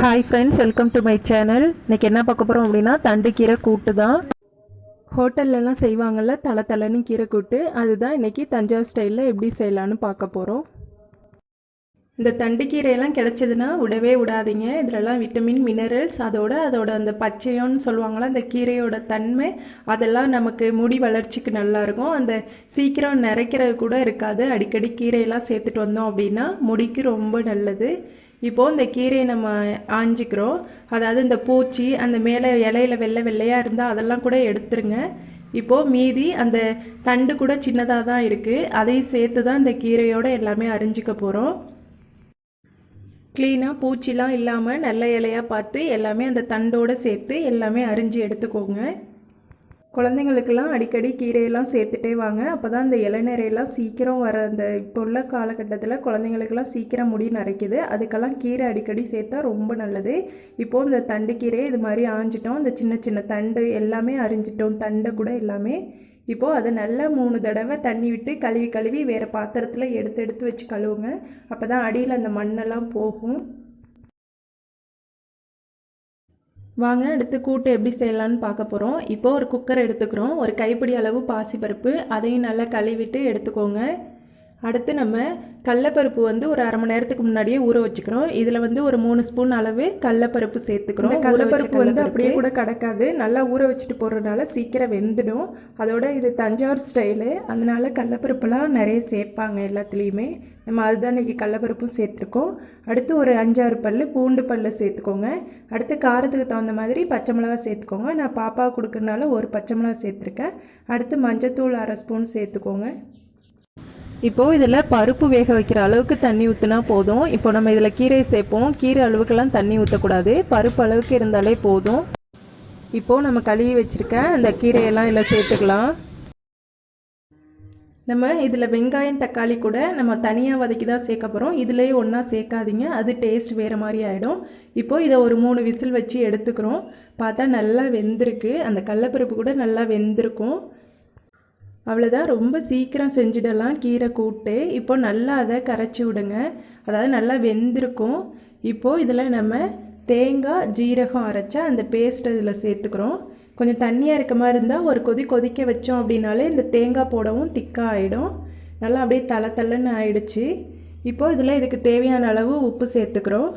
Hi friends, welcome to my channel. இன்றைக்கி என்ன பார்க்க போகிறோம் அப்படின்னா தண்டு கீரை கூட்டு தான். ஹோட்டல்லலாம் செய்வாங்கள்ல தலை கீரை கூட்டு, அதுதான் இன்றைக்கி தஞ்சாவூர் ஸ்டைலில் எப்படி செய்யலான்னு பார்க்க போகிறோம். இந்த தண்டு கீரையெல்லாம் கிடச்சிதுன்னா விடவே விடாதீங்க. இதிலலாம் விட்டமின் மினரல்ஸ், அதோட அந்த பச்சையோன்னு சொல்லுவாங்களா அந்த கீரையோட தன்மை, அதெல்லாம் நமக்கு முடி வளர்ச்சிக்கு நல்லாயிருக்கும். அந்த சீக்கிரம் நிறைக்கிறது கூட இருக்காது. அடிக்கடி கீரையெல்லாம் சேர்த்துட்டு வந்தோம் அப்படின்னா முடிக்கு ரொம்ப நல்லது. இப்போது இந்த கீரையை நம்ம ஆஞ்சிக்கிறோம். அதாவது இந்த பூச்சி அந்த மேலே இலையில வெள்ளையாக இருந்தால் அதெல்லாம் கூட எடுத்துருங்க. இப்போது மீதி அந்த தண்டு கூட சின்னதாக தான் இருக்குது, அதையும் சேர்த்து தான் இந்த கீரையோடு எல்லாமே அரிஞ்சிக்க போகிறோம். க்ளீனாக பூச்சிலாம் இல்லாமல் நல்ல இலையாக பார்த்து எல்லாமே அந்த தண்டோடு சேர்த்து எல்லாமே அரிஞ்சு எடுத்துக்கோங்க. குழந்தைங்களுக்கெல்லாம் அடிக்கடி கீரையெல்லாம் சேர்த்துட்டே வாங்க. அப்போ தான் இந்த இளநீரையெல்லாம் சீக்கிரம் வர அந்த இப்போ உள்ள காலகட்டத்தில் குழந்தைங்களுக்கெல்லாம் சீக்கிரம் முடி நரைக்குது. அதுக்கெல்லாம் கீரை அடிக்கடி சேர்த்தா ரொம்ப நல்லது. இப்போது இந்த தண்டு கீரையை இது மாதிரி ஆஞ்சிட்டோம். இந்த சின்ன சின்ன தண்டு எல்லாமே அரிஞ்சிட்டோம், தண்டை கூட எல்லாமே. இப்போது அதை நல்லா 3 தடவை தண்ணி விட்டு கழுவி வேறு பாத்திரத்தில் எடுத்து வச்சு கழுவுங்க. அப்போ தான் அடியில் அந்த மண்ணெல்லாம் போகும். வாங்க அடுத்து கூட்டு எப்படி செய்யலான்னு பார்க்க போகிறோம். இப்போது ஒரு குக்கர் எடுத்துக்கிறோம். ஒரு கைப்பிடி அளவு பாசிப்பருப்பு, அதையும் நல்லா கழுவிட்டு எடுத்துக்கோங்க. அடுத்து நம்ம கடலைப்பருப்பு ஒரு அரை மணி நேரத்துக்கு முன்னாடியே ஊற வச்சுக்கிறோம். இதில் ஒரு 3 ஸ்பூன் அளவு கடலைப்பருப்பு சேர்த்துக்கிறோம். கடலைப்பருப்பு அப்படியே கூட கிடக்காது, நல்லா ஊற வச்சுட்டு போடுறதுனால சீக்கிரம் வெந்துடும். அதோட இது தஞ்சாவூர் ஸ்டைலு, அதனால கடலைப்பருப்புலாம் நிறைய சேர்ப்பாங்க எல்லாத்துலேயுமே. நம்ம அதுதான் இன்றைக்கி கடலைப்பருப்பும் சேர்த்துருக்கோம். அடுத்து ஒரு 5-6 பல் பூண்டு பல் சேர்த்துக்கோங்க. அடுத்து காரத்துக்கு தகுந்த மாதிரி பச்சை மிளகா சேர்த்துக்கோங்க. நான் பாப்பா கொடுக்குறதுனால ஒரு பச்சை மிளகா சேர்த்துருக்கேன். அடுத்து மஞ்சத்தூள் 1/2 ஸ்பூன் சேர்த்துக்கோங்க. இப்போது இதில் பருப்பு வேக வைக்கிற அளவுக்கு தண்ணி ஊற்றினா போதும். இப்போ நம்ம இதில் கீரையை சேர்ப்போம். கீரை அளவுக்கெல்லாம் தண்ணி ஊற்றக்கூடாது, பருப்பு அளவுக்கு இருந்தாலே போதும். இப்போது நம்ம கழுவி வச்சுருக்க அந்த கீரையெல்லாம் இதில் சேர்த்துக்கலாம். நம்ம இதில் வெங்காயம் தக்காளி கூட நம்ம தனியாக வதக்கி தான் சேர்க்க போகிறோம். இதிலேயே ஒன்றா சேர்க்காதீங்க, அது டேஸ்ட் வேறு மாதிரி ஆகிடும். இப்போது இதை ஒரு 3 விசில் வச்சு எடுத்துக்கிறோம். பார்த்தா நல்லா வெந்திருக்கு, அந்த கடலைப்பருப்பு கூட நல்லா வெந்திருக்கும். அவ்வளோதான், ரொம்ப சீக்கிரம் செஞ்சிடலாம் கீரை கூட்டு. இப்போ நல்லா அதை கரைச்சி விடுங்க, அதாவது நல்லா வெந்திருக்கும். இப்போது இதில் நம்ம தேங்காய் ஜீரகம் அரைச்சா அந்த பேஸ்ட் இதில் சேர்த்துக்கிறோம். கொஞ்சம் தண்ணியாக இருக்க மாதிரி இருந்தால் ஒரு கொதிக்க வச்சோம் அப்படின்னாலே இந்த தேங்காய் போடவும் திக்காக ஆகிடும். நல்லா அப்படியே தளன்னு ஆயிடுச்சு. இப்போது இதில் இதுக்கு தேவையான அளவு உப்பு சேர்த்துக்கிறோம்.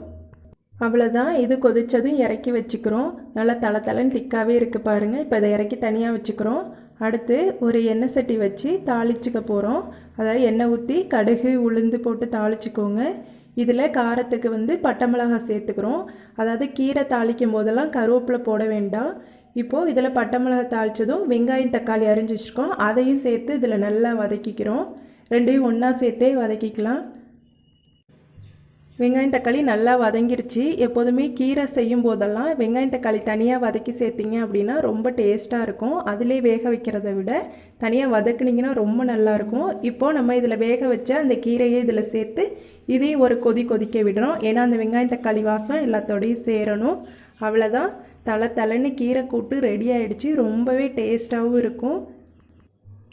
அவ்வளோதான், இது கொதித்ததும் இறக்கி வச்சுக்கிறோம். நல்லா தளன்னு திக்காகவே இருக்குது பாருங்கள். இப்போ இதை இறக்கி தனியாக வச்சுக்கிறோம். அடுத்து ஒரு எண்ணெய் சட்டி வச்சு தாளிச்சிக்க போகிறோம். அதாவது எண்ணெய் ஊற்றி கடுகு உளுந்து போட்டு தாளிச்சிக்கோங்க. இதில் காரத்துக்கு பட்டை மிளகாய் சேர்த்துக்கிறோம். அதாவது கீரை தாளிக்கும் போதெல்லாம் கருவேப்பிலை போட வேண்டாம். இப்போது இதில் பட்டை மிளகாய் தாளித்ததும் வெங்காயம் தக்காளி அரிஞ்சு வச்சுருக்கோம், அதையும் சேர்த்து இதில் நல்லா வதக்கிக்கிறோம். ரெண்டையும் ஒன்றா சேர்த்தே வதக்கிக்கலாம். வெங்காயம் தக்காளி நல்லா வதங்கிருச்சு. எப்போதுமே கீரை செய்யும் போதெல்லாம் வெங்காயம் தக்காளி தனியாக வதக்கி சேர்த்திங்க அப்படின்னா ரொம்ப டேஸ்ட்டாக இருக்கும். அதிலே வேக வைக்கிறத விட தனியாக வதக்குனிங்கன்னா ரொம்ப நல்லாயிருக்கும். இப்போது நம்ம இதில் வேக வச்ச அந்த கீரையை இதில் சேர்த்து இதையும் ஒரு கொதிக்க விடுறோம். ஏன்னா அந்த வெங்காயம் தக்காளி வாசம் எல்லாத்தோடையும் சேரணும். அவ்வளோதான், தளன்னு கீரை கூட்டு ரெடி ஆகிடுச்சு. ரொம்பவே டேஸ்ட்டாகவும் இருக்கும்,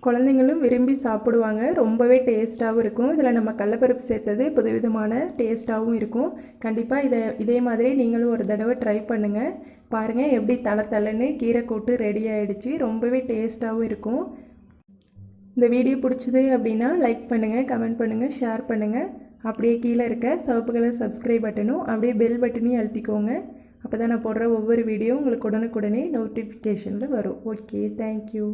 குழந்தைங்களும் விரும்பி சாப்பிடுவாங்க. ரொம்பவே டேஸ்ட்டாகவும் இருக்கும். இதில் நம்ம கடலைப்பருப்பு சேர்த்தது புதுவிதமான டேஸ்ட்டாகவும் இருக்கும். கண்டிப்பாக இதே மாதிரி நீங்களும் ஒரு தடவை ட்ரை பண்ணுங்கள். பாருங்கள் எப்படி தளன்னு கீரை கூட்டு ரெடி ஆகிடுச்சு. ரொம்பவே டேஸ்ட்டாகவும் இருக்கும். இந்த வீடியோ பிடிச்சது அப்படின்னா லைக் பண்ணுங்கள், கமெண்ட் பண்ணுங்கள், ஷேர் பண்ணுங்கள். அப்படியே கீழே இருக்க சிவப்பு கலர் சப்ஸ்கிரைப் பட்டனும் அப்படியே பெல் பட்டனையும் அழுத்திக்கோங்க. அப்போ தான் நான் போடுற ஒவ்வொரு வீடியோ உங்களுக்கு உடனுக்குடனே நோட்டிஃபிகேஷனில் வரும். Okay, thank you.